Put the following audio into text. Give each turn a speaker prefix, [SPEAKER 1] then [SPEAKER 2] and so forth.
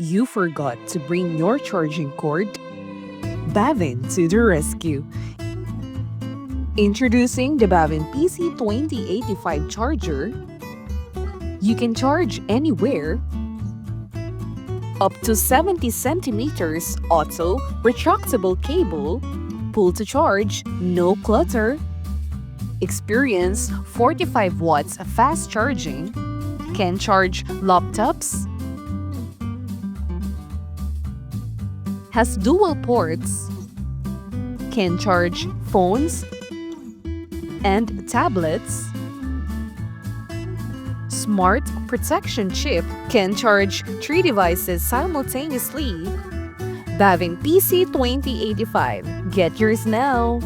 [SPEAKER 1] You forgot to bring your charging cord? BAVIN to the rescue. Introducing the BAVIN PC2085 charger. You can charge anywhere. Up to 70 centimeters auto retractable cable. Pull to charge, no clutter. Experience 45 watts fast charging. Can charge laptops. Has dual ports. Can charge phones and tablets. Smart protection chip can charge 3 devices simultaneously. BAVIN PC2085. Get yours now!